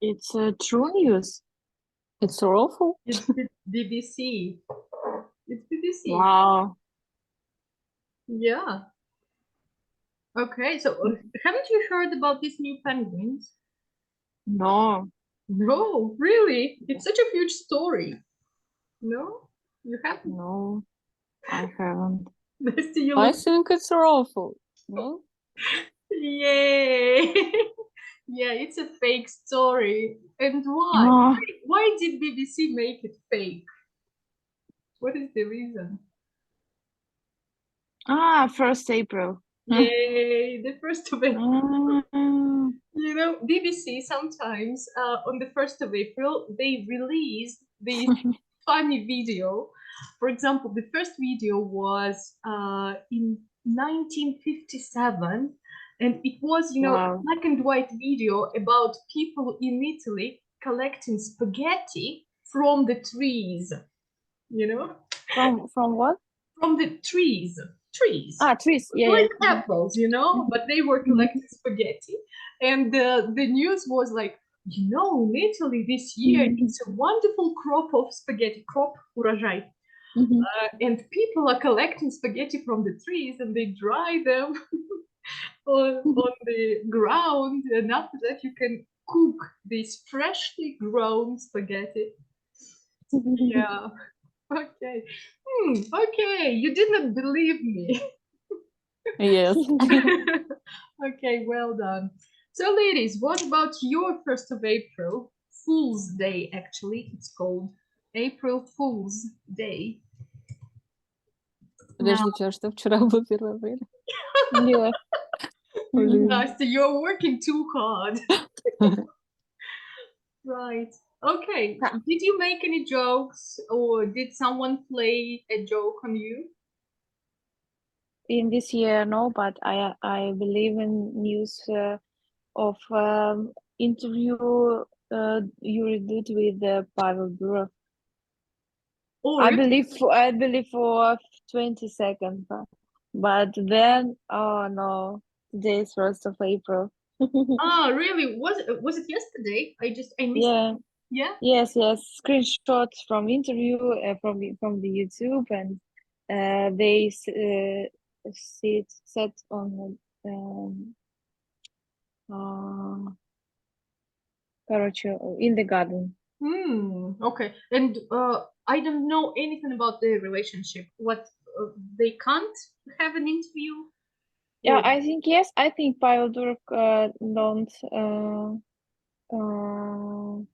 It's true news. It's awful. It's BBC. It's BBC. Wow. Yeah. Okay, so haven't you heard about these new penguins? No, No, really? It's such a huge story. No? You haven't? no, I haven't. Nasty, you I look. think it's awful. No? Yay! Yeah, it's a fake story. And why? Oh, Why did BBC make it fake? What is the reason? 1st April. Yay, the first of April. Ah, You know, BBC sometimes on the 1st of April, they release this funny video. For example, the first video was in 1957, and it was, you know, a wow. black and white video about people in Italy collecting spaghetti from the trees, you know, From what? from the trees. Trees. Yeah, Like yeah. apples, you know, but they were collecting spaghetti. And the news was like, you know, in Italy this year, it's a wonderful crop of spaghetti, crop урожай. And people are collecting spaghetti from the trees and they dry them on the ground. And after that, you can cook this freshly grown spaghetti. Yeah. Okay. Okay. You did not believe me. Yes. Okay, well done. So, ladies, what about your 1st of April? Fool's Day, actually, it's called April Fool's Day. Подождите, а что вчера было 1 апреля? Yeah. Блин. Nastya, you're working too hard. Right. Okay. Did you make any jokes or did someone play a joke on you? In this year, no, but I believe in news of interview you did with Pavel Durov. Oh, I really? believe for 20 seconds, but then oh no, today is 1st of April. Ah, really? Was it yesterday? I missed. Yeah. Yeah. Yes, screenshots from interview from the YouTube, and they set on uh, короче, in the garden. Okay. And I don't know anything about their relationship. What they can't have an interview? Yeah, Or I think yes. I think Pavel Durov don't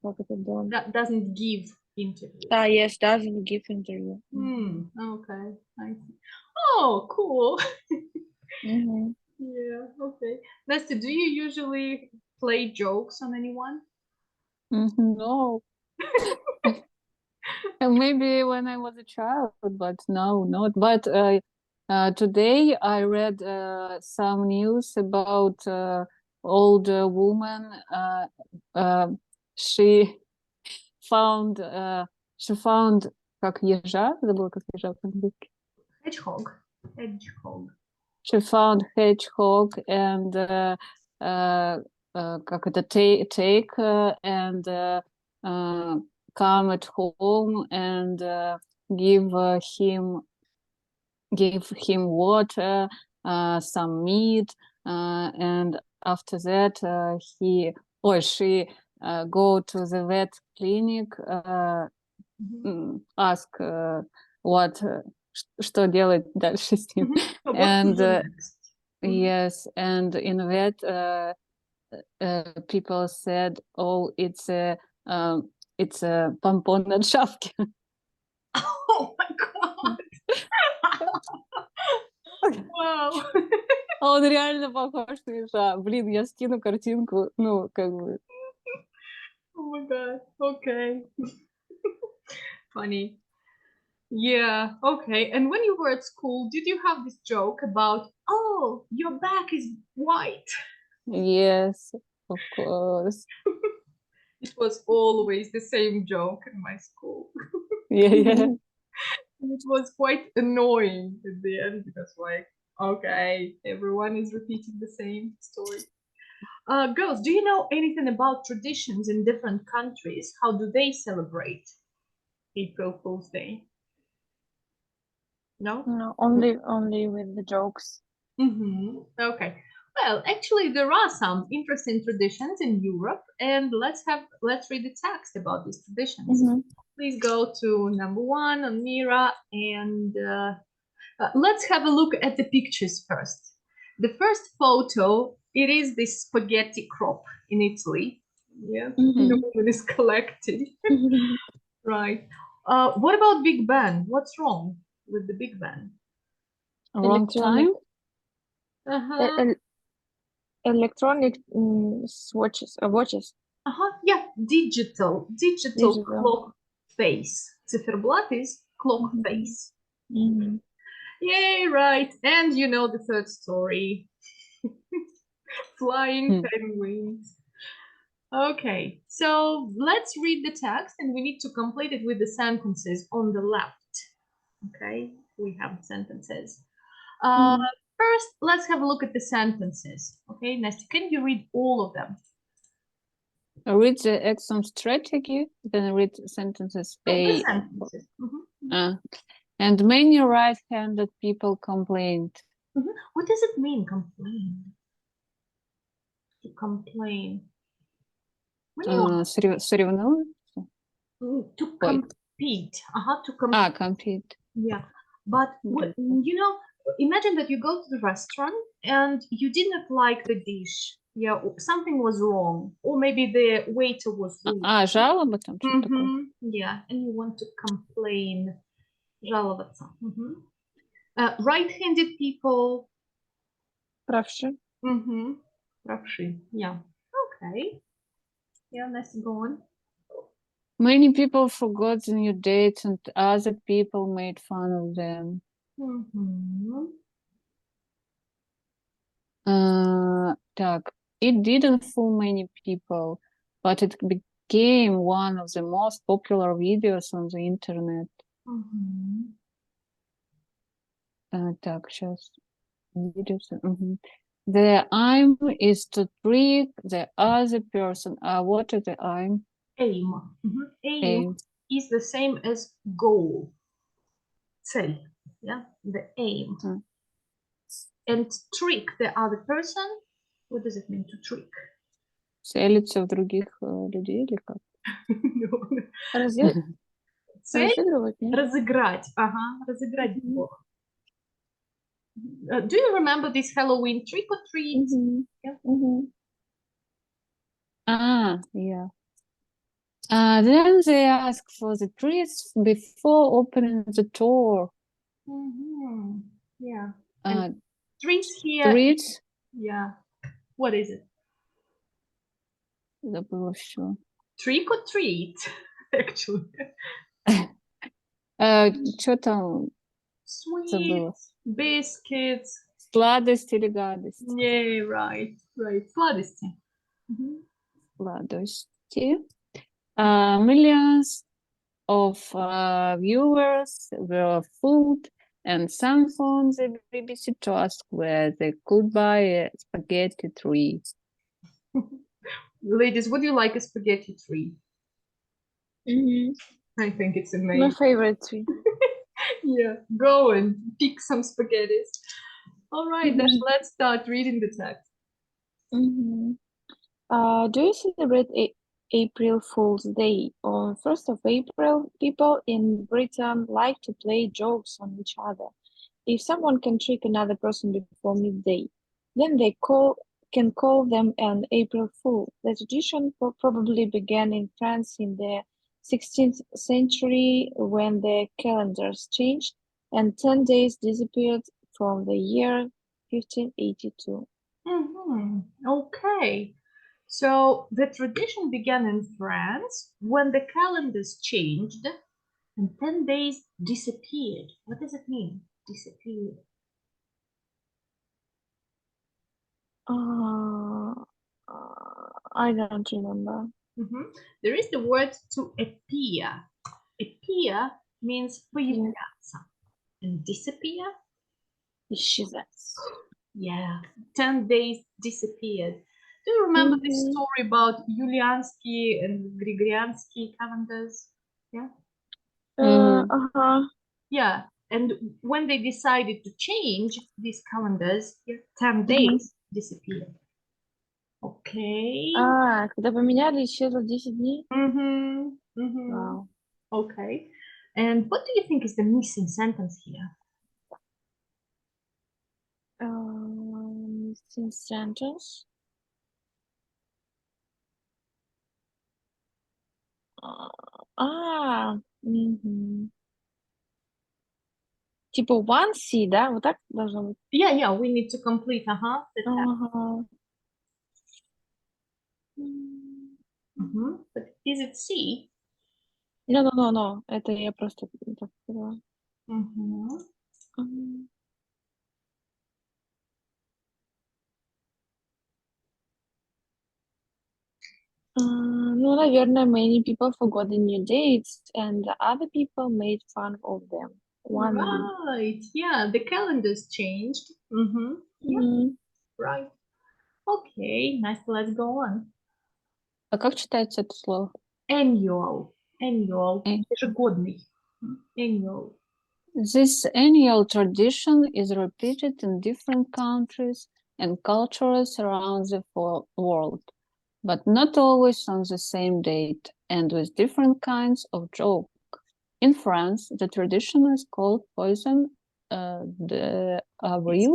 как это don't. that doesn't give interviews. Yes, doesn't give interview. Okay. I see. Oh, cool. Mhm. Yeah, okay. Nasty, do you usually play jokes on anyone? No. Maybe when I was a child, but no, not. But today I read some news about older woman. She found как ежа, забыла, как ежа по-английски. Hedgehog. Hedgehog. She found hedgehog and как это take and come at home and give him water, some meat, and after that he or she go to the vet clinic, ask what что делать дальше с ним. And yes, and in vet people said, oh, it's a помпон от шавки. Oh my god! Wow! Он реально похож на ежа. Блин, я скину картинку, ну, как бы. Oh my god. Okay. Funny. Yeah, okay. And when you were at school, did you have this joke about, oh, your back is white? Yes, of course. It was always the same joke in my school. Yeah. It was quite annoying at the end because, like, okay, everyone is repeating the same story. Girls, do you know anything about traditions in different countries? How do they celebrate April Fool's Day? No? No, only with the jokes. Okay. Well, actually, there are some interesting traditions in Europe, and let's read the text about these traditions. Please go to number 1 on Mira, and let's have a look at the pictures first. The first photo, it is the spaghetti crop in Italy. Yeah, the woman is collecting. Right. What about Big Ben? What's wrong with the Big Ben? Wrong time? Electronic watches. Yeah, digital clock face. Циферблат is clock face. Yay, right. And you know the third story. Flying penguins. Okay, so let's read the text and we need to complete it with the sentences on the left. Okay, we have the sentences. First, let's have a look at the sentences. Okay, Nasty, can you read all of them? Read the exam strategy, then read sentences The sentences. And many right-handed people complained. What does it mean, complain? To complain. Соревнуются? To compete. To compete. Compete. Yeah, but you know, imagine that you go to the restaurant and you did not like the dish. Yeah, something was wrong, or maybe the waiter was rude. Жалоба там, что-то такое. Yeah, and you want to complain. Жаловаться. Right-handed people. Правши. Правши. Yeah. Okay. Yeah, let's go on. Many people forgot the new dates and other people made fun of them. It didn't fool many people, but it became one of the most popular videos on the internet. Сейчас. The aim is to trick the other person. What is the aim? Aim. Aim is the same as goal. Цель. Yeah, the aim. And trick the other person. What does it mean to trick? Целиться в других людей или как? Разыгрывать, нет? Разыграть. Разыграть. Do you remember this Halloween trick or treat? Yeah. Then they ask for the treats before opening the door. Yeah. Treats here. Treats? Yeah. What is it? Забыла всё. Trick or treat, actually. Что там? Sweets, biscuits. Сладости или гадости? Yeah, right. Сладости. Сладости. Millions of viewers were fooled and some phoned the BBC to ask where they could buy a spaghetti tree. Ladies, would you like a spaghetti tree? I think it's amazing. My favorite tree. Yeah, go and pick some spaghettis. All right, Dash, let's start reading the text. Do you celebrate April Fool's Day? On 1st of April, people in Britain like to play jokes on each other. If someone can trick another person before midday, then they can call them an April Fool. The tradition probably began in France in the 16th century when the calendars changed and 10 days disappeared from the year 1582. Okay. So the tradition began in France when the calendars changed and 10 days disappeared. What does it mean, disappeared? I don't remember. There is the word to appear. Appear means появляться. And disappear? Исчезать. Yeah, 10 days disappeared. Do you remember this Mhm. story about Juliansky and Gregoriansky calendars? Yeah. Mhm. Yeah. And when they decided to change these calendars, 10 Мгм. days disappeared. Okay. Когда поменяли, исчезло 10 дней? Mm-hmm. Mm-hmm. Вау. Okay. And what do you think is the missing sentence here? Missing sentence. Мгм. Типа one C, да? Вот так должно быть? Yeah, we need to complete, the task. Ага. But is it C? No. Это я просто так сказала. Mm-hmm. Мгм. Ну, наверное, many people forgot the new dates, and the other people made fun of them. One B. Right. Yeah, the calendars changed. Mm-hmm. Yeah, Мгм. right. Okay, nice. Let's go on. А как читается это слово? Annual. Annual. Э. Ежегодный. Annual. This annual tradition is repeated in different countries and cultures around the world, but not always on the same date and with different kinds of joke. In France, the tradition is called Poisson d'Avril.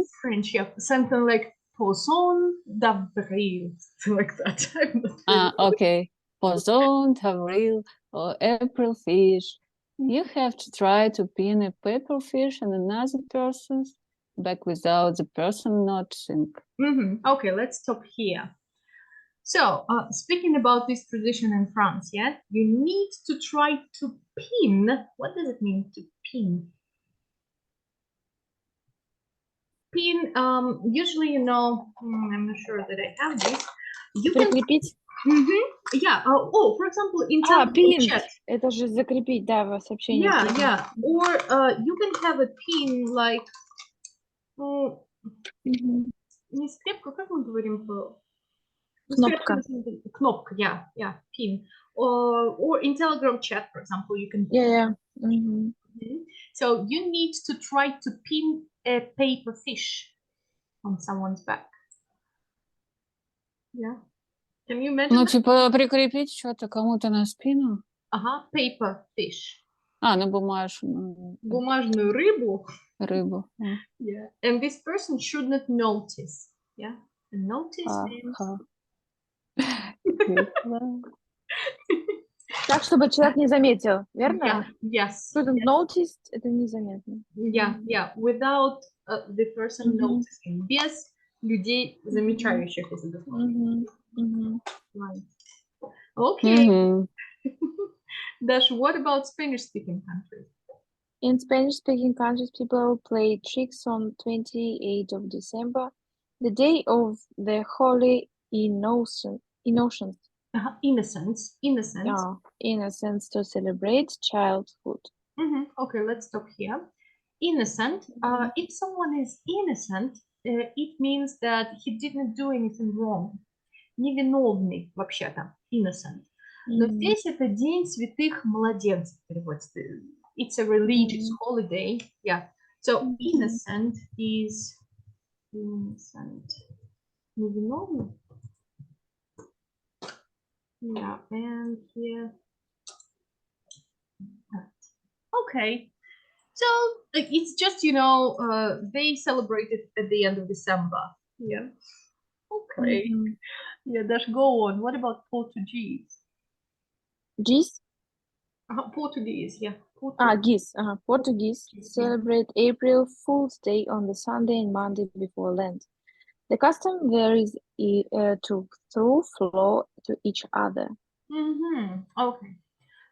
It's French, yeah. Something like Poisson d'Avril. Something like that. I'm not really Okay. Poisson d'Avril or April fish. You have to try to pin a paper fish in another person's back without the person noticing. Okay, let's stop here. So, speaking about this tradition in France, yeah, you need to try to pin. What does it mean to pin? Pin, usually, I'm not sure that I have this. You can, Прикрепить? yeah. Oh, for example, in Telegram Pinned. chat. Это же закрепить, да, в сообщении. Yeah, pinned. yeah. Or you can have a pin like, Мгм. не скрепка, как мы говорим по... Кнопка. Кнопка, yeah, pin. Or in Telegram chat, for example, you can. Yeah. Мгм. So you need to try to pin a paper fish on someone's back. Yeah. Can you imagine Ну, that? типа прикрепить что-то кому-то на спину. Paper fish. На бумажную Бумажную рыбу. рыбу. Yeah. And this person should not notice. Yeah. And notice is... Так, чтобы человек не заметил, верно? Yes. Couldn't noticed, это незаметно. Yeah. Without the person noticing. Без людей, замечающих это. Right. Okay. Dash, what about Spanish-speaking countries? In Spanish-speaking countries, people play tricks on 28th of December, the day of the Holy Innocents. Innocence. Yeah, innocence to celebrate childhood. Okay, let's stop here. Innocent. If someone is innocent, it means that he didn't do anything wrong. Невиновный, вообще-то. Innocent. Но здесь это День святых младенцев переводится. It's a religious holiday. Yeah. So innocent is innocent. Невиновный. Yeah, and here. Okay. So it's just, they celebrated at the end of December. Yeah. Okay. Yeah, Dash, go on. What about Portuguese? Geese? Portuguese, yeah. Geese. Portuguese celebrate April Fool's Day on the Sunday and Monday before Lent. The custom varies to throw flour to each other. Okay.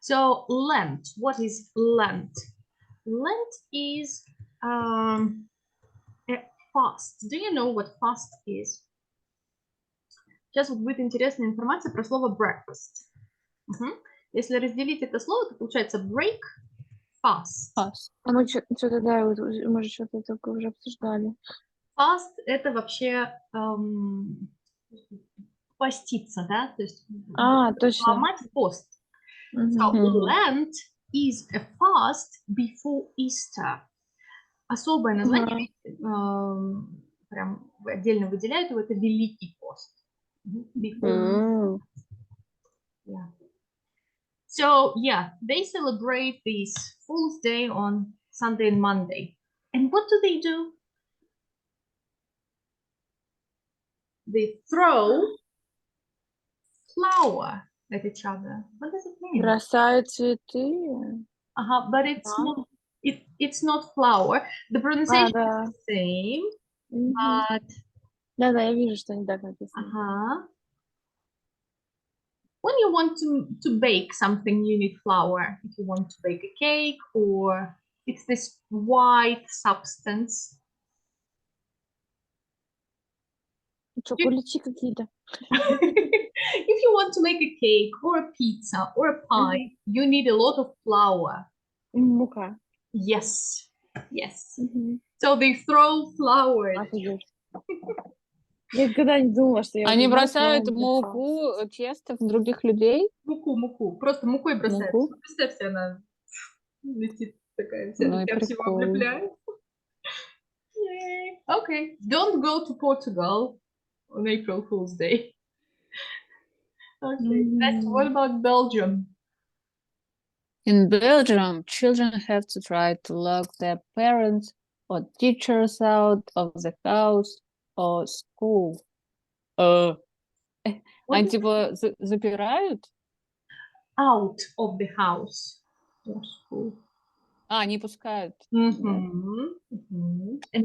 So Lent. What is Lent? Lent is a fast. Do you know what fast is? Сейчас вот будет интересная информация про слово breakfast. Если разделить это слово, то получается break, fast. Мы что-то, да, мы же что-то такое уже обсуждали. Fast — это вообще поститься, да, то есть точно. ломать пост. Мгм. So Мгм. Lent is a fast before Easter. Особое название, прям отдельно выделяют его, это Великий пост. Before, yeah. So yeah, they celebrate this Fool's Day on Sunday and Monday. And what do? They throw flour at each other. What does it mean? Бросают цветы. But it's А. not. It's not flour. The pronunciation да. is the same, Мгм. but Да, я вижу, что не так написано. when you want to bake something, you need flour. If you want to bake a cake, or it's this white substance. Что, куличи какие-то? If you want to make a cake or a pizza or a pie, you need a lot of flour. Мука. Yes. Мгм. So they throw flour. Офигеть. Я никогда не думала, что я Они занимаюсь бросают новым муку, тесто в других людей. Муку. Просто мукой бросают. Муку. Представьте, она летит такая, Ну и вся всего прикол. облепляет. Yay. Okay. Don't go to Portugal on April Fool's Day. Okay. Next, what about Belgium? In Belgium, children have to try to lock their parents or teachers out of the house or school. Они типа запирают? Out of the house or school. Не пускают. And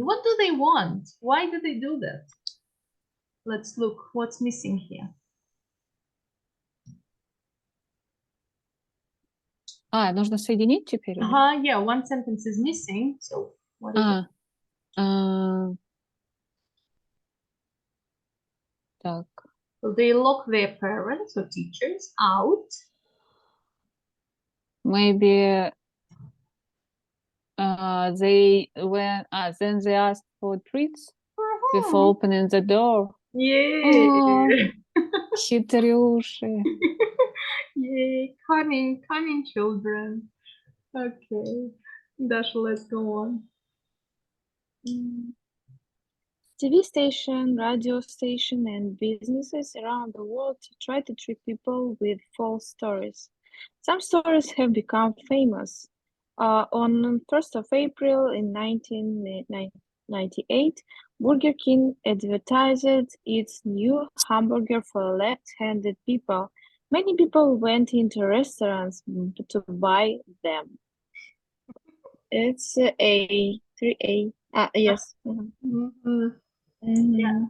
what do they want? Why do they do that? Let's look what's missing here. Нужно соединить теперь? Yeah, one sentence is missing. So what is it? Так. So they lock their parents or teachers out. Maybe they then they ask for treats before opening the door. Yeah. Хитрюши. Yay, cunning children. Okay. Dasha, let's go on. TV station, radio station, and businesses around the world try to trick people with false stories. Some stories have become famous. On 1st of April in 1998, Burger King advertised its new hamburger for left-handed people. Many people went into restaurants to buy them. It's A, 3A. Yes. Yeah.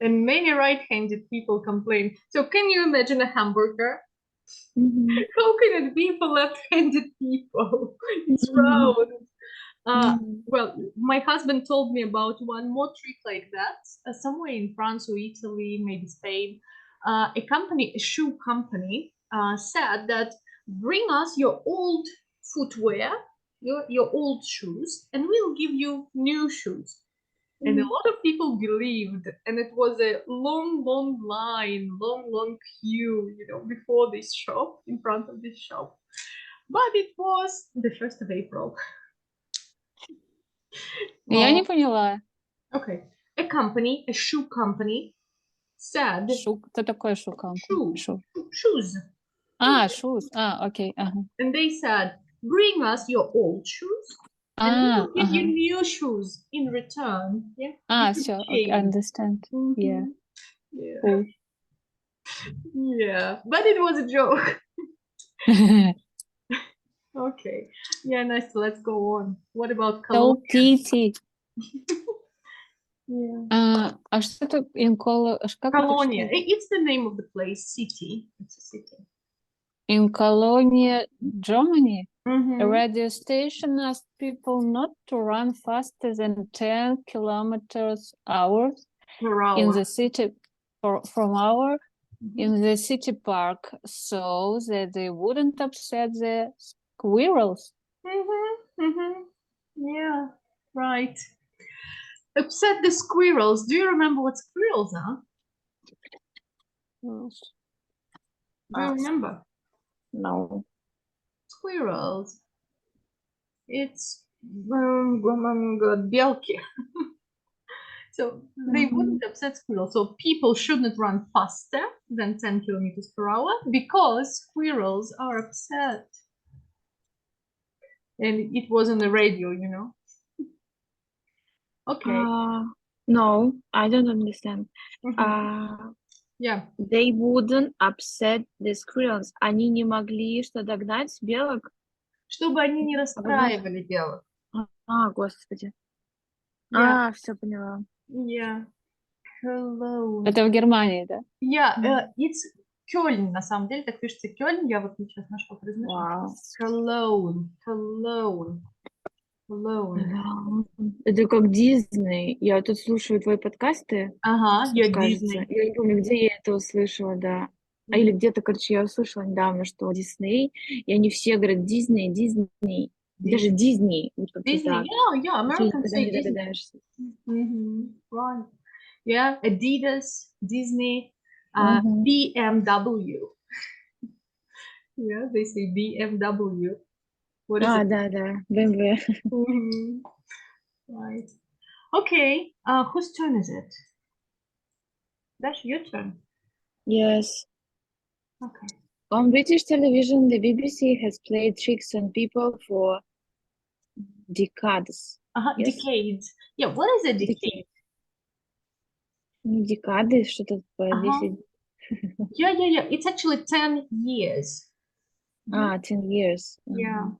And many right-handed people complain. So can you imagine a hamburger? How can it be for left-handed people? It's round. Well, my husband told me about one more trick like that, somewhere in France or Italy, maybe Spain. A shoe company, said that bring us your old footwear, your old shoes, and we'll give you new shoes. And a lot of people believed, and it was a long line, long queue, before this shop, in front of this shop. But it was the 1st of April. Я не поняла. Okay. A shoe company said... Что такое shoe company? Shoes. Shoes. Okay. And they said, bring us your old shoes, and we'll give you new shoes in return. Yeah. Все, okay, understand. Yeah. Cool. Yeah, but it was a joke. Okay. Yeah, Настя, let's go on. What about Colonia? So kitty. Yeah. Что это in Colonia. It's the name of the place, city. It's a city. In Colonia, Germany, a radio station asked people not to run faster than 10 kilometers hours in the city in the city park, so that they wouldn't upset the squirrels. Yeah, right. Upset the squirrels. Do you remember what squirrels are? Squirrels. Do you remember? No. Squirrels. It's белки. So they wouldn't upset squirrels. So people shouldn't run faster than 10 kilometers per hour because squirrels are upset. And it was on the radio, you know. Okay. No, I don't understand. Mhm. Yeah. They wouldn't upset the squirrels. Они не могли что, догнать белок? Чтобы они не расстраивали белок. Господи. Yeah. Все поняла. Yeah. Cologne. Это в Германии, да? Yeah, it's Кёльн, на самом деле, так пишется Кёльн, я вот сейчас нашла произношение. Вау. Cologne, Cologne, Cologne. Это как Дисней. Я тут слушаю твои подкасты, Ага, я кажется. Disney. Я не помню, где я это услышала, да. Или где-то, короче, я услышала недавно, что Дисней, и они все говорят Дисней, Дисней. Даже Дисней. Вот как-то Disney, так. yeah, Ты Americans никогда say не Disney. догадаешься. Right. Yeah, Adidas, Disney, Мгм. BMW. Yeah, they say BMW. What is it? Да, BMW. Mhm. Right. Okay, whose turn is it? That's your turn. Yes. Okay. On British television, the BBC has played tricks on people for decades. Yes. Decades. Yeah, what is a decade? Ну, декады, что-то по 10. Yeah. It's actually 10 years. 10 years. Yeah.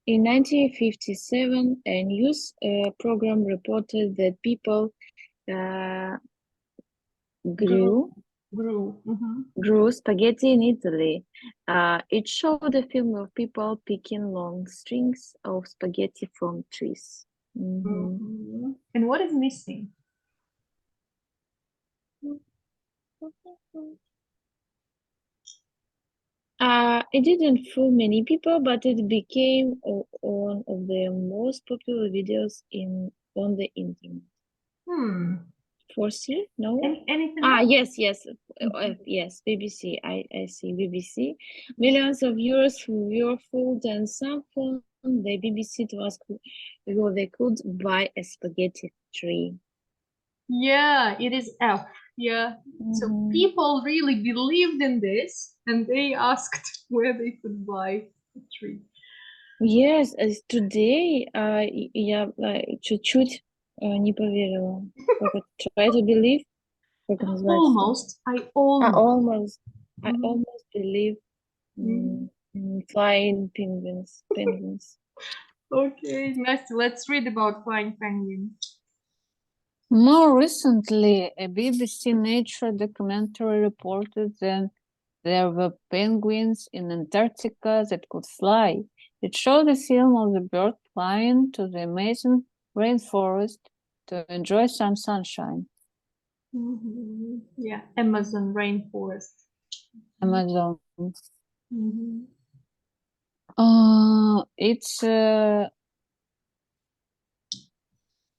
In 1957, a news program reported that people grew spaghetti in Italy. It showed a film of people picking long strings of spaghetti from trees. And what is missing? It didn't fool many people, but it became one of the most popular videos on the internet. Foresee? No? Anything else? Yes, BBC. I see BBC. Millions of viewers were fooled, and some phoned the BBC to ask whether they could buy a spaghetti tree. Yeah, it is F. Yeah. So people really believed in this, and they asked where they could buy a tree. Yes, today я чуть-чуть не поверила. Try to believe. Как это называется? I almost believe in flying penguins. Okay, Настя, let's read about flying penguins. More recently, a BBC Nature documentary reported that there were penguins in Antarctica that could fly. It showed a film of the bird flying to the Amazon rainforest to enjoy some sunshine. Yeah, Amazon rainforest. Amazon. It's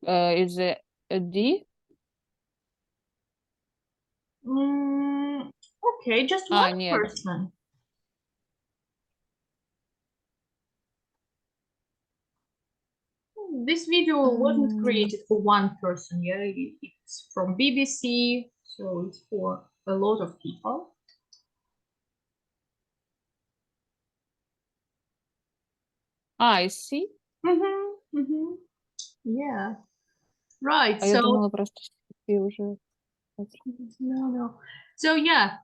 is a D? Okay, just one нет. person. This video wasn't created for one person, yeah, it's from BBC, so it's for a lot of people. I see. Yeah, right. А я думала просто уже. No. So yeah,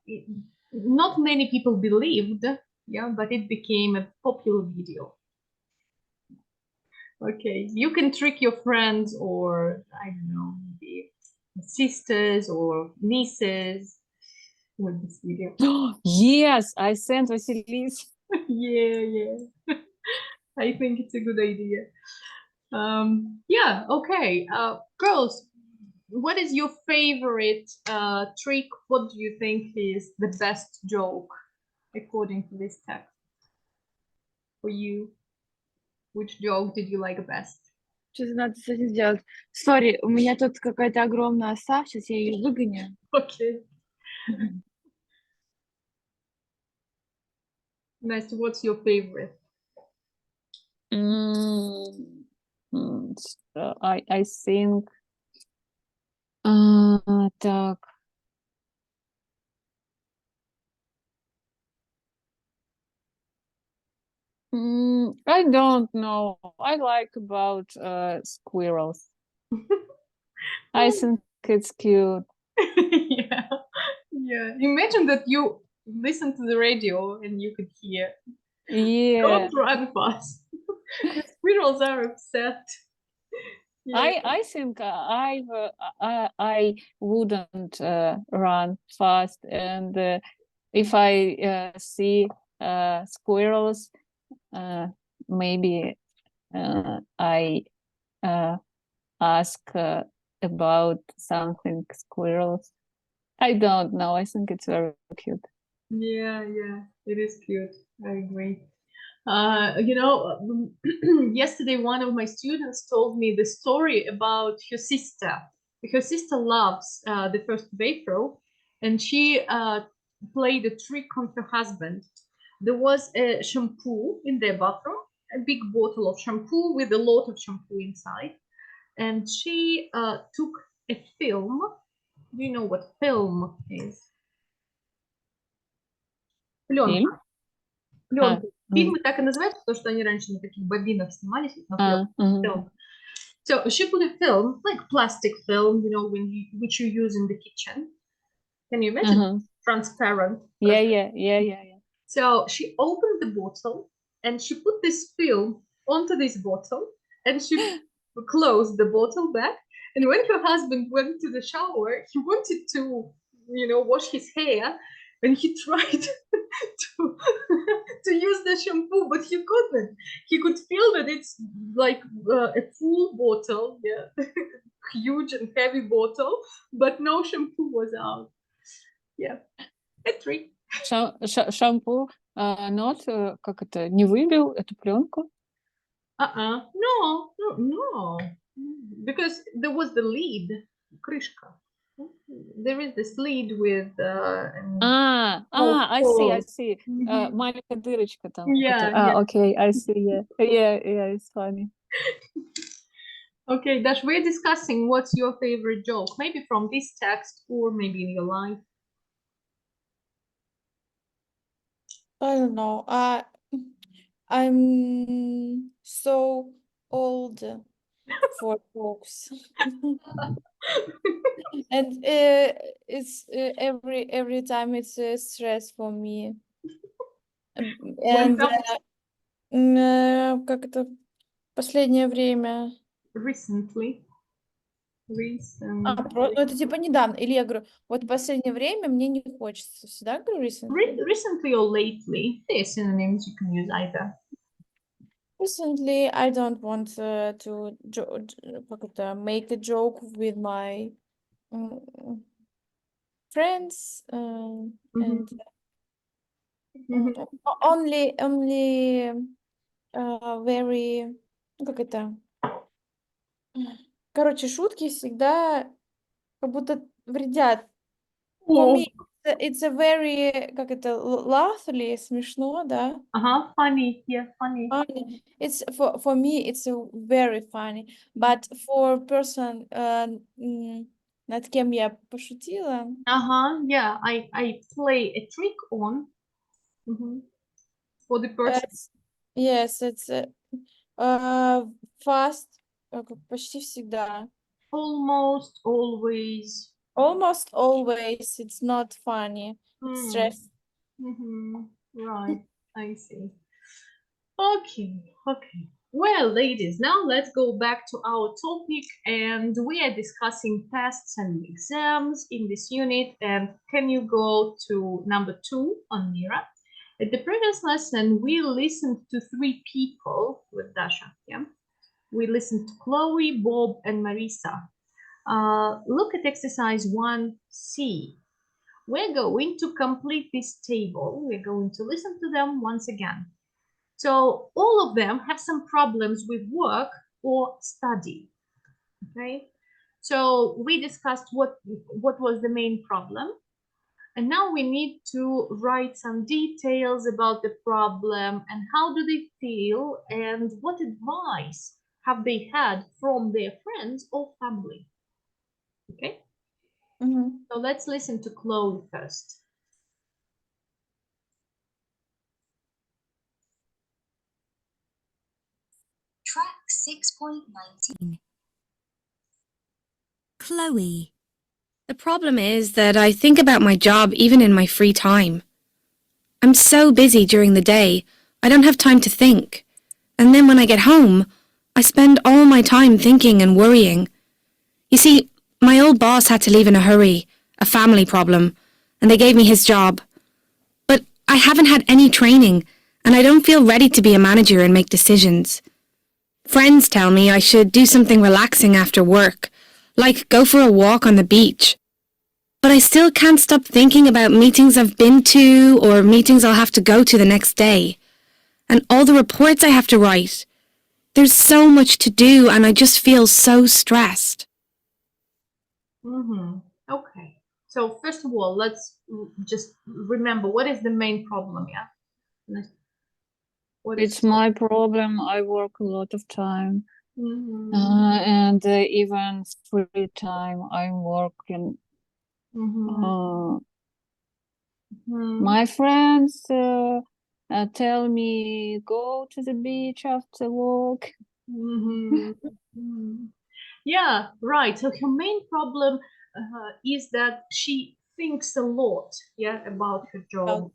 not many people believed, yeah, but it became a popular video. Okay, you can trick your friends or, I don't know, maybe sisters or nieces with this video. Yes, I sent Vasilis. Yeah. I think it's a good idea. Yeah, okay. Girls, what is your favorite trick? What do you think is the best joke according to this text? For you, which joke did you like best? Что-то надо с этим сделать. Сори, у меня тут какая-то огромная оса, сейчас я ее выгоню. Okay. Настя, what's your favorite? I think так. I don't know. I like about squirrels. I think it's cute. Yeah, yeah. Imagine that you listen to the radio and you could hear. Yeah. Don't run fast. The squirrels are upset. Yeah. I think I wouldn't run fast, and if I see squirrels, maybe I ask about something squirrels. I don't know. I think it's very cute. Yeah, yeah, it is cute. I agree. Yesterday one of my students told me the story about her sister. Her sister loves the 1st of April, and she played a trick on her husband. There was a shampoo in their bathroom, a big bottle of shampoo with a lot of shampoo inside, and she took a film. Do you know what film is? Пленка. Фильм? Пленка. Фильмы так и называются, потому что они раньше на таких бобинах снимались, на пленку. Film. So she put a film, like plastic film, which you use in the kitchen. Can you imagine? Transparent. Yeah. So she opened the bottle and she put this film onto this bottle and she closed the bottle back. And when her husband went to the shower, he wanted to, wash his hair, and he tried to use the shampoo, but he couldn't. He could feel that it's like a full bottle, yeah, huge and heavy bottle, but no shampoo was out. Yeah, a trick. Шампу как это, не выбил эту пленку? No. Because there was the lid, крышка. There is this lid with I see. Маленькая дырочка там. Yeah. Okay, I see. Yeah, it's funny. Okay, Dash, we're discussing what's your favorite joke, maybe from this text or maybe in your life. I don't know. I'm so old for jokes. And it's every time it's a stress for me. And как это последнее время? Recently. Это типа недавно. Или я говорю, вот в последнее время мне не хочется. Всегда говорю recently? Recently or lately. They're synonyms, you can use either. Recently, I don't want to make a joke with my friends and only very как это короче шутки всегда как будто вредят. For me, it's a very как это laughly смешно, да? Funny, yeah, funny. It's for me it's very funny, but for person над кем я пошутила. Yeah, I play a trick on for the person. Yes, it's fast, почти всегда. Almost always. Almost always, it's not funny. Stress. Right, I see. Okay. Well, ladies, now let's go back to our topic, and we are discussing tests and exams in this unit. And can you go to number 2 on Mira? At the previous lesson, we listened to 3 people with Dasha. Yeah, we listened to Chloe, Bob, and Marisa. Look at exercise 1C. We're going to complete this table. We're going to listen to them once again. So all of them have some problems with work or study. Okay, so we discussed what was the main problem, And now we need to write some details about the problem and how do they feel and what advice have they had from their friends or family. Okay, so let's listen to Chloe first. Track 6.19. Chloe. The problem is that I think about my job even in my free time. I'm so busy during the day, I don't have time to think. And then when I get home, I spend all my time thinking and worrying. You see, my old boss had to leave in a hurry, a family problem, and they gave me his job. But I haven't had any training, and I don't feel ready to be a manager and make decisions. Friends tell me I should do something relaxing after work, like go for a walk on the beach. But I still can't stop thinking about meetings I've been to or meetings I'll have to go to the next day. And all the reports I have to write. There's so much to do and I just feel so stressed. Okay, so first of all, let's just remember what is the main problem, yeah? It's my problem. I work a lot of time. And even free time I'm working. My friends tell me go to the beach after work. Yeah, right. So her main problem is that she thinks a lot, yeah, about her job.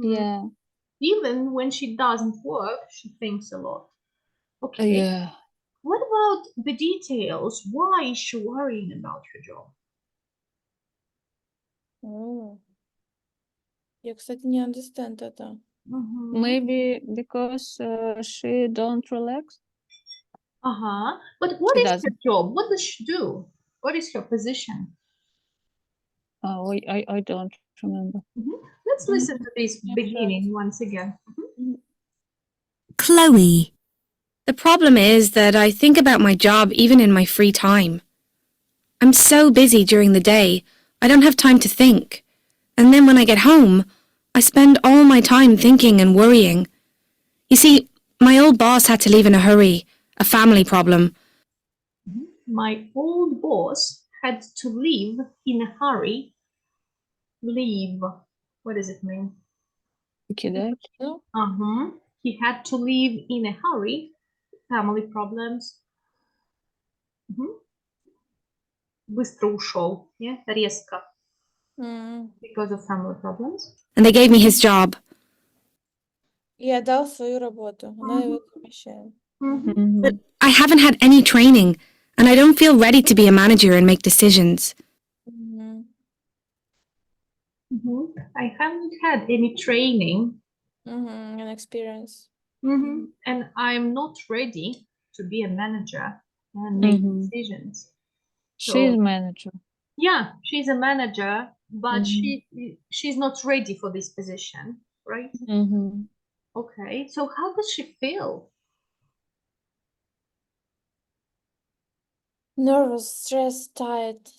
Yeah. Even when she doesn't work, she thinks a lot. Okay. Yeah. What about the details? Why is she worrying about her job? Я, кстати, не understand это. Maybe because she don't relax. But what She is her doesn't. job? What does she do? What is her position? Oh, I don't remember. Let's listen to this beginning once again. Chloe. The problem is that I think about my job even in my free time. I'm so busy during the day, I don't have time to think. And then when I get home, I spend all my time thinking and worrying. You see, my old boss had to leave in a hurry, a family problem. My old boss had to leave in a hurry. Leave. What does it mean? Покидать. He had to leave in a hurry. Family problems. Быстро ушел. Yeah? Резко. Because of family problems. And they gave me his job. И отдал свою работу. Она его замещает. But I haven't had any training, and I don't feel ready to be a manager and make decisions. I haven't had any training. An experience. And I'm not ready to be a manager and make decisions. She's manager. Yeah, she's a manager, but she's not ready for this position, right? Okay, so how does she feel? Nervous, stressed, tired.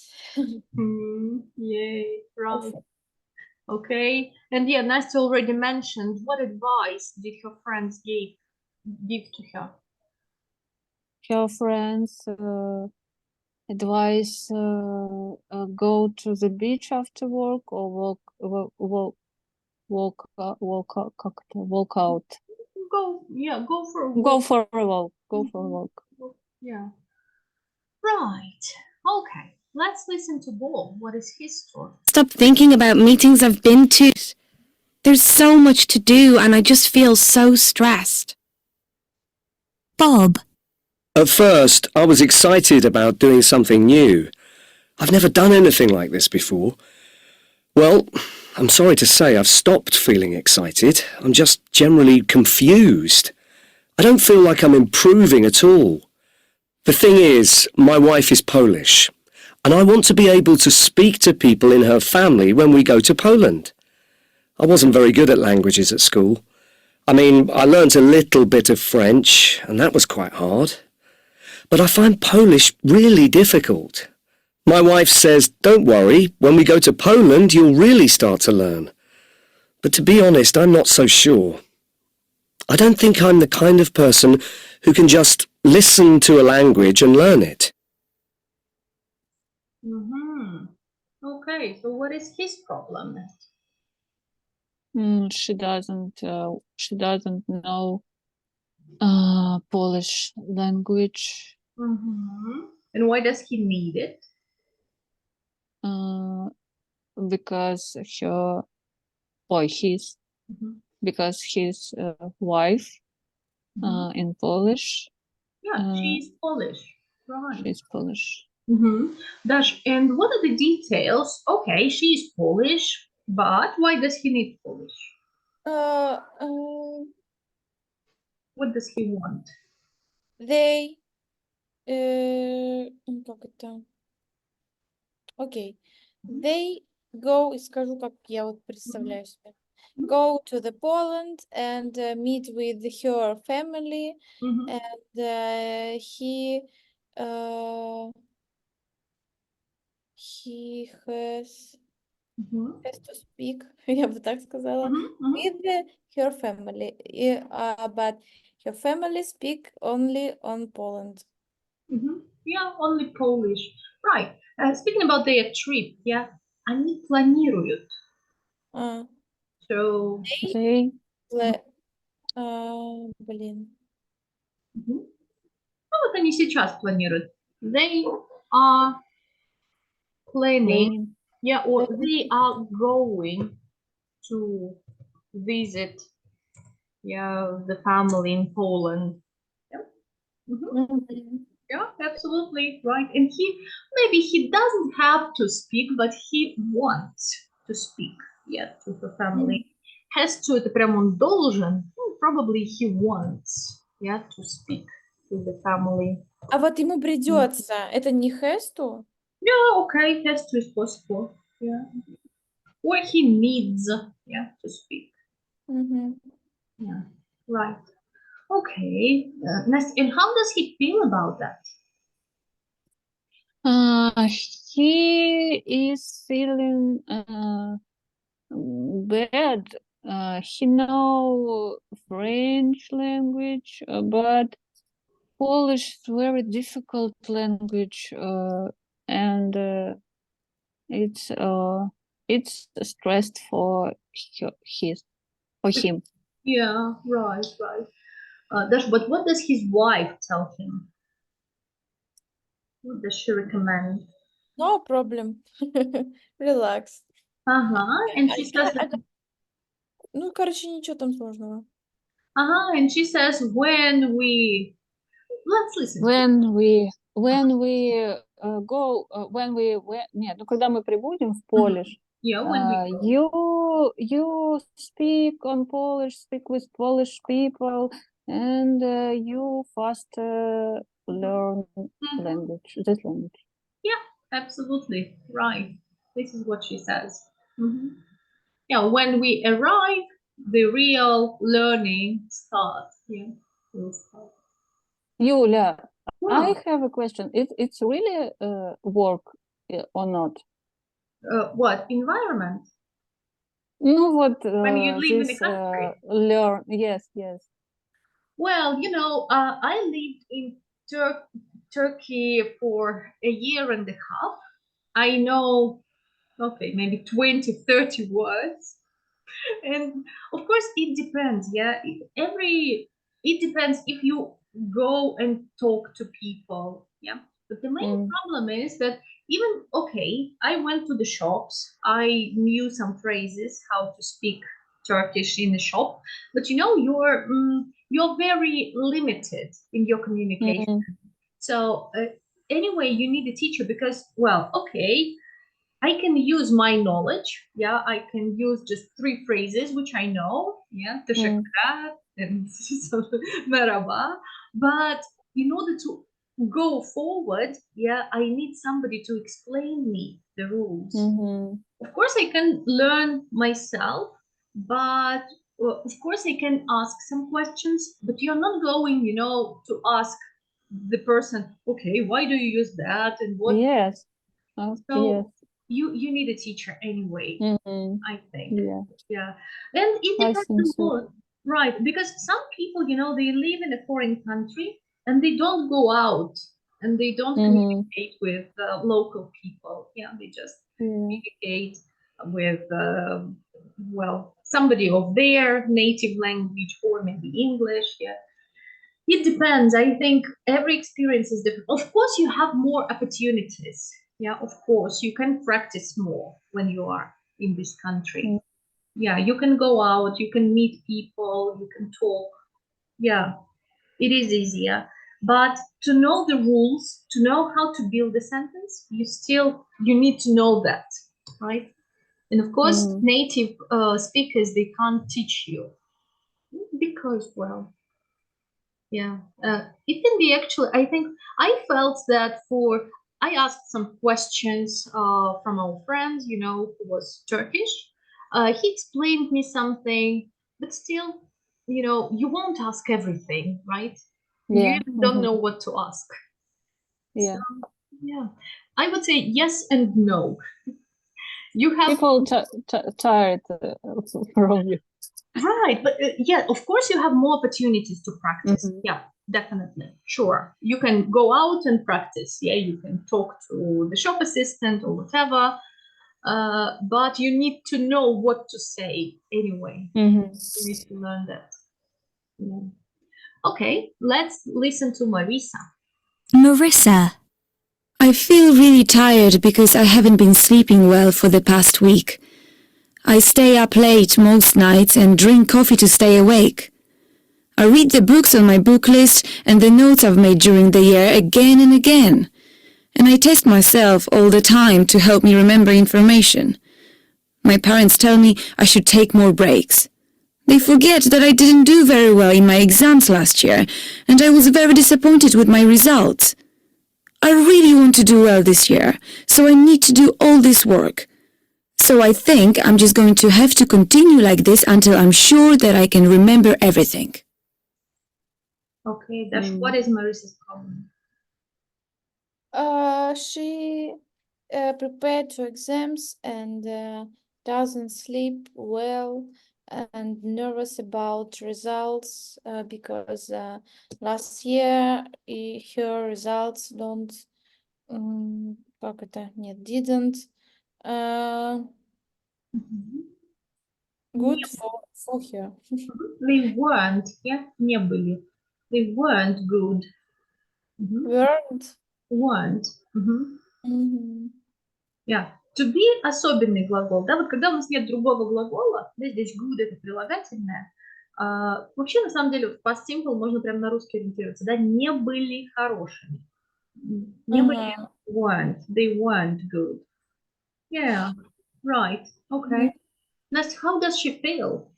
Yay, right. Okay, and yeah, Nastya already mentioned what advice did her friends give to her? Her friends advise go to the beach after work or walk out. Go for a walk. Go for a walk. Go for a walk. Yeah. Right. Okay. Let's listen to Bob. What is his story? Stop thinking about meetings I've been to. There's so much to do and I just feel so stressed. Bob. At first, I was excited about doing something new. I've never done anything like this before. Well, I'm sorry to say I've stopped feeling excited. I'm just generally confused. I don't feel like I'm improving at all. The thing is, my wife is Polish, and I want to be able to speak to people in her family when we go to Poland. I wasn't very good at languages at school. I mean, I learnt a little bit of French, and that was quite hard. But I find Polish really difficult. My wife says, don't worry, when we go to Poland, you'll really start to learn. But to be honest, I'm not so sure. I don't think I'm the kind of person who can just listen to a language and learn it. Okay, so what is his problem? She doesn't know Polish language. And why does he need it? Because because his wife in Polish. Yeah, she's Polish. Right. She's Polish. Dash, and what are the details? Okay, she's Polish, but why does he need Polish? What does he want? They как это? Окей. They go, и скажу, как я вот представляю себе. Go to the Poland and meet with her family, and he has to speak, я бы так сказала, with her family, but her family speak only on Poland. Yeah, only Polish. Right. Speaking about their trip, yeah, они планируют. So They блин. Ну вот они сейчас планируют. They are planning. Yeah, or they are going to visit, yeah, the family in Poland. Yeah, absolutely right. And maybe he doesn't have to speak, but he wants to speak, yeah, to the family. Has to, это прям он должен. Probably he wants, yeah, to speak to the family. А вот ему придется. Это не has to? Yeah, okay, has to is possible. Yeah. Or he needs, yeah, to speak. Yeah, right. Okay. And how does he feel about that? He is feeling bad. He knows French language, but Polish is very difficult language, and it's stressed for him. Yeah, right. But what does his wife tell him? What does she recommend? No problem. Relax. And she says, Ну, короче, ничего там сложного. and she says let's listen. Когда мы прибудем в Polish, you speak on Polish, speak with Polish people, and you fast learn this language. Yeah, absolutely right. This is what she says. Yeah, when we arrive, the real learning starts. Yeah, will start. Yulia, I have a question. It's really work or not? What environment? Ну вот, when you live in the country. Learn. Yes. Well, I lived in Turkey for a year and a half. I know, okay, maybe 20, 30 words. And of course, it depends. Yeah, it depends if you go and talk to people. Yeah, but the main problem is that I went to the shops. I knew some phrases how to speak Turkish in the shop, but you're very limited in your communication. So anyway, you need a teacher because, I can use my knowledge. Yeah, I can use just 3 phrases which I know. Yeah, teşekkürler and merhaba. But in order to go forward, I need somebody to explain me the rules. Of course, I can learn myself, but of course, I can ask some questions. But you're not going, to ask the person, okay, why do you use that and what? Yes. Oh, So yes. you need a teacher anyway, Mhm. I think. Yeah. Yeah. And it I depends think on so. what, right? Because some people, they live in a foreign country and they don't go out and they don't Mhm. communicate with local people. Yeah, they just Yeah. communicate with, well, somebody of their native language or maybe English. Yeah. It depends. I think every experience is different. Of course, you have more opportunities. Yeah, of course, you can practice more when you are in this country. Mm. Yeah, you can go out, you can meet people, you can talk. Yeah, it is easier. But to know the rules, to know how to build a sentence, you need to know that, right? And of course, Mm. native speakers, they can't teach you because, well, yeah, it can be actually. I think I felt that I asked some questions from our friend, who was Turkish. He explained me something, but still, you won't ask everything, right? You Yeah. even don't Mhm. know what to ask. Yeah. So, yeah, I would say yes and no. You have People tired from you. Right, but yeah, of course you have more opportunities to practice. Mhm. Yeah, definitely. Sure. You can go out and practice. Yeah, you can talk to the shop assistant or whatever. But you need to know what to say anyway. Mhm. You need to learn that. Yeah. Okay, let's listen to Marisa. Marissa, I feel really tired because I haven't been sleeping well for the past week. I stay up late most nights and drink coffee to stay awake. I read the books on my book list and the notes I've made during the year again and again. And I test myself all the time to help me remember information. My parents tell me I should take more breaks. They forget that I didn't do very well in my exams last year, and I was very disappointed with my results. I really want to do well this year, so I need to do all this work. So I think I'm just going to have to continue like this until I'm sure that I can remember everything. Okay, Dash, what is Marisa's problem? She prepared for exams and doesn't sleep well and nervous about results because last year her results didn't good for her. They weren't, yeah, не были. They weren't good. Weren't. Yeah. To be особенный глагол, да, вот когда у нас нет другого глагола, да, здесь good это прилагательное, вообще на самом деле в past simple можно прям на русский ориентироваться, да, не были хорошими. Не были weren't, they weren't good. Yeah, right, okay. Next, how does she feel?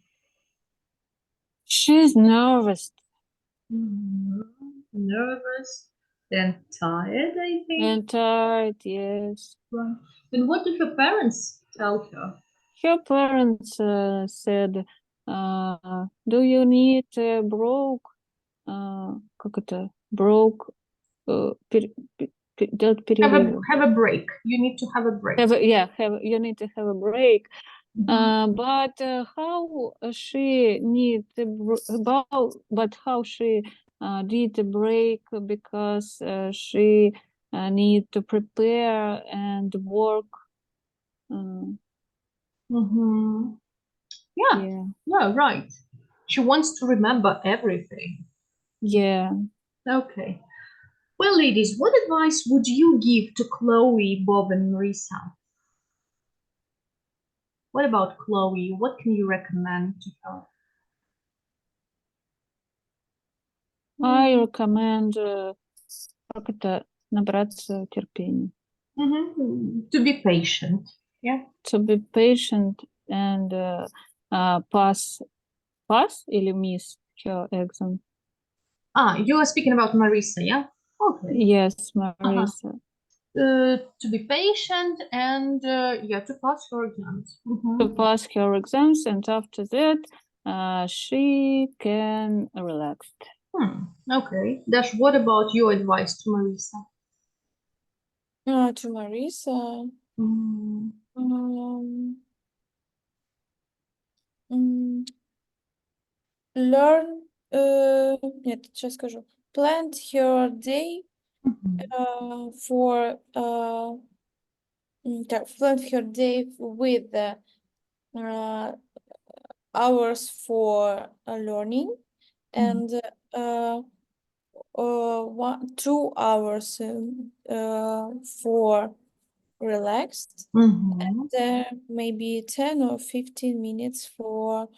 She's nervous Nervous and tired, I think. and tired, yes. Right. And what do her parents tell her? Her parents said, do you need как это, broke, делать перерыв. Have a break. You need to have a break. You need to have a break. But how she did a break because she need to prepare and work. Yeah, right. She wants to remember everything. Yeah. Okay. Well, ladies, what advice would you give to Chloe, Bob, and Marisa? What about Chloe? What can you recommend to her? I recommend как это, набраться терпения. To be patient. Yeah. To be patient and pass или miss her exam. You are speaking about Marisa, yeah? Okay. Yes, Marisa. To be patient and to pass her exams. To pass her exams, and after that, she can relax. Okay. Dash, what about your advice to Marisa? To Marisa. Mm. Learn, нет, сейчас скажу. Plan her day for plan her day with hours for learning and 2 hours for relaxed. Mhm. Maybe 10 or 15 minutes for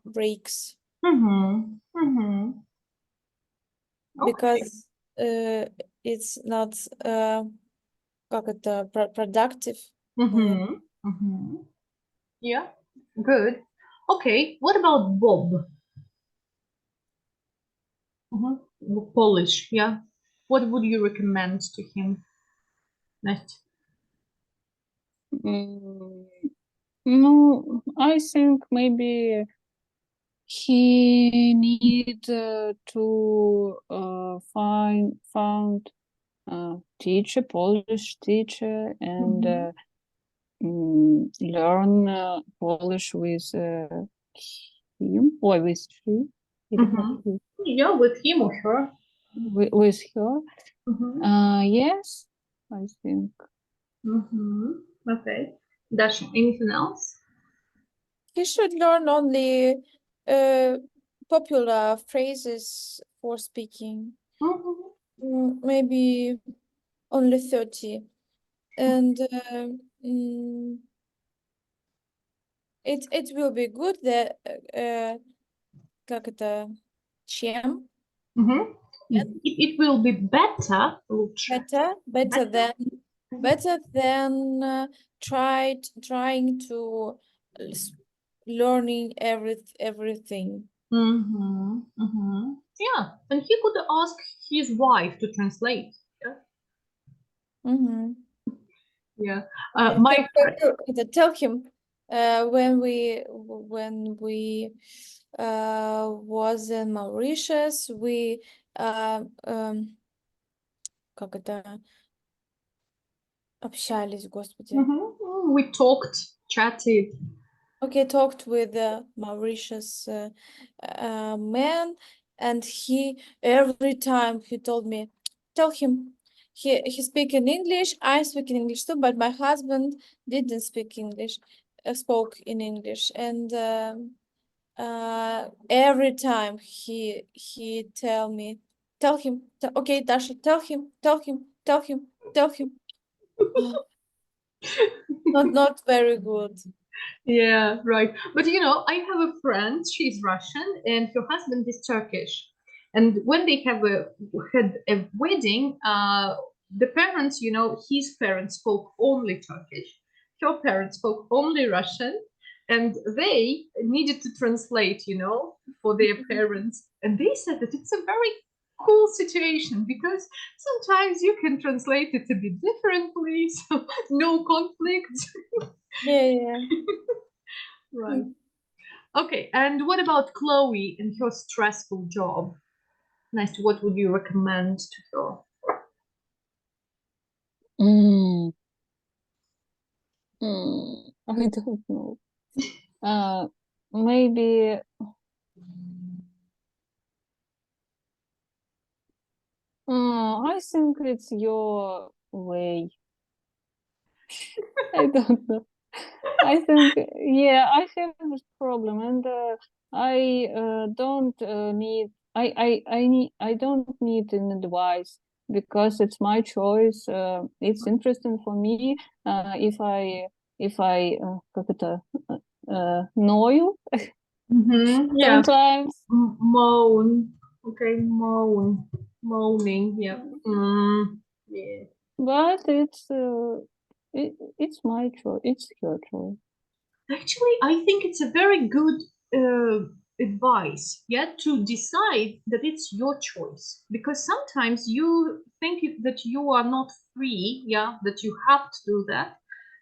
breaks Mhm. Mhm. Okay. because it's not как это productive. Mhm. Mhm. Yeah. Good. Okay. What about Bob? Mhm. Polish. Yeah. What would you recommend to him? Next. No, I think maybe he need to found teacher, Polish teacher, and learn Polish with him or with she. I don't know Mhm. Yeah, with him or her. with her. Mhm. Yes, I think. Mhm. Okay. Dasha, anything else? He should learn only popular phrases for speaking. Mhm. Maybe only 30. And it will be good that как это чем Mhm. It will be better, лучше. better than trying to learning everything. Yeah, and he could ask his wife to translate. Yeah. My Tell him when we was in Mauritius, we как это общались, господи. We talked, chatted. Okay, talked with the Mauritius man, and he every time he told me, tell him he speak in English, I speak in English too, but my husband didn't speak English, spoke in English, and every time he tell me, tell him, okay, Dasha, tell him. Not very good. Yeah, right. But you know, I have a friend, she's Russian, and her husband is Turkish. And when they had a wedding, the parents, you know, his parents spoke only Turkish. Her parents spoke only Russian, and they needed to translate, you know, for their parents. And they said that it's a very cool situation because sometimes you can translate it a bit differently, so no conflict. Yeah. Right. Okay, and what about Chloe and her stressful job? Nice. What would you recommend to her? Mm, I don't know. Maybe I think it's your way. I don't know. I think, yeah, I have this problem, and I don't need. I don't need an advice because it's my choice. It's interesting for me. If I как это, know you Yeah. sometimes. Moan. Okay, moan. Moaning. Yeah. Yeah. But it's my choice. It's your choice. Actually, I think it's a very good advice, yeah, to decide that it's your choice. Because sometimes you think that you are not free, yeah, that you have to do that.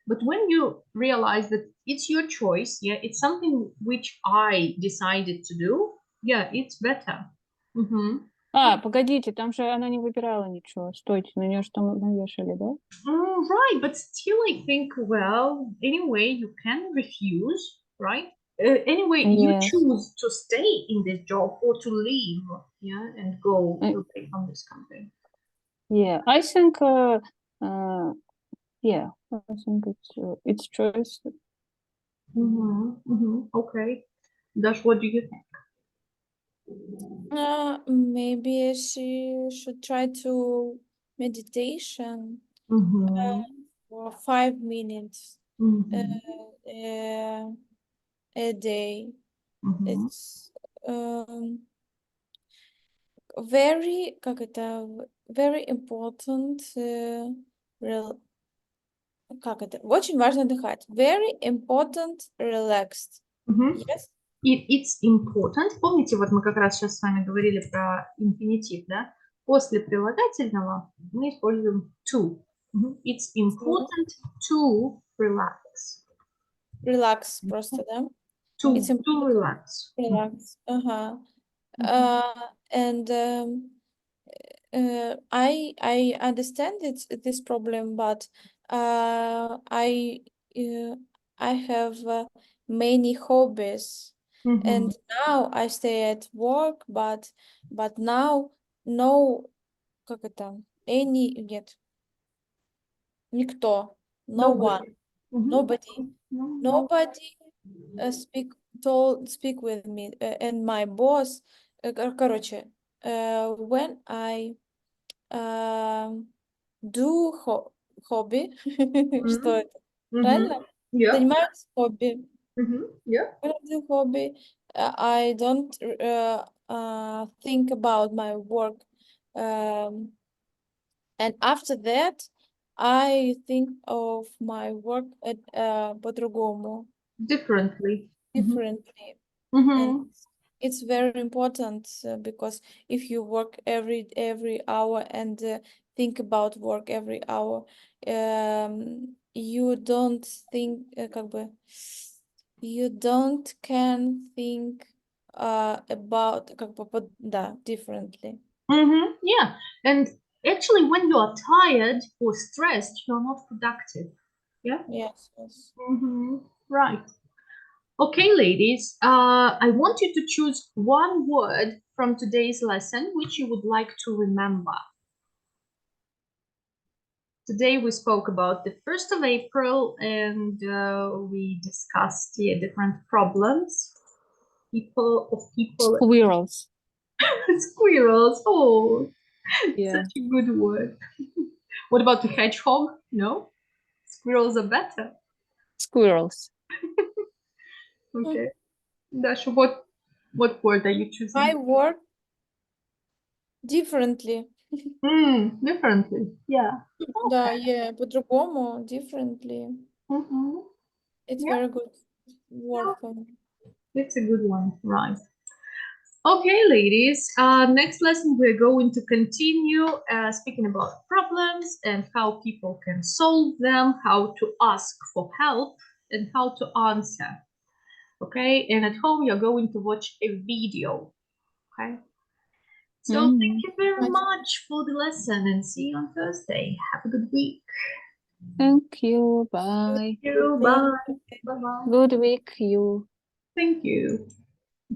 But when you realize that it's your choice, yeah, it's something which I decided to do, yeah, it's better. Погодите, там же она не выбирала ничего. Стойте, на нее что навешали, да? Right, but still, I think, well, anyway, you can refuse, right? Anyway, you Yes. choose to stay in this job or to leave, yeah, and go Uh, away from this company. Yeah, I think, yeah, I think it's choice. Okay. Dash, what do you think? Maybe she should try to meditation for 5 minutes a day. It's very, как это, very important, как это, очень важно отдыхать. Very important, relaxed. Yes? It's important. Помните, вот мы как раз сейчас с вами говорили про инфинитив, да? После прилагательного мы используем to. It's important to relax. Relax просто, да? It's To important relax. to relax. And I understand this problem, but I have many hobbies, and now I stay at work, but now no, как это, нет, никто, no one, nobody speak with me, and my boss, короче, when I do hobby, что это? Правильно? Yeah. Занимаюсь хобби. Yeah. When I do hobby, I don't think about my work. And after that, I think of my work по-другому, Differently. differently. Mhm. And it's very important because if you work every hour and think about work every hour, you don't think, как бы, you don't can think about, как бы, да, differently. Yeah. And actually, when you are tired or stressed, you're not productive. Yeah. Yes. Right. Okay, ladies, I want you to choose one word from today's lesson which you would like to remember. Today we spoke about the 1st of April and we discussed different problems. People. Squirrels. Squirrels. Oh, Yeah. such a good word. What about the hedgehog? No? Squirrels are better. Squirrels. Okay. Dasha, what word are you choosing? I work differently. Differently. Yeah. Да, yeah, по-другому, differently. It's Yeah. very good word for me. It's a good one, right? Okay, ladies. Next lesson we're going to continue speaking about problems and how people can solve them, how to ask for help, and how to answer. Okay, and at home you're going to watch a video. Okay. So thank you very much for the lesson and see you on Thursday. Have a good week. Thank you. Bye. Thank you. Bye. Bye-bye. Good week, you. Thank you.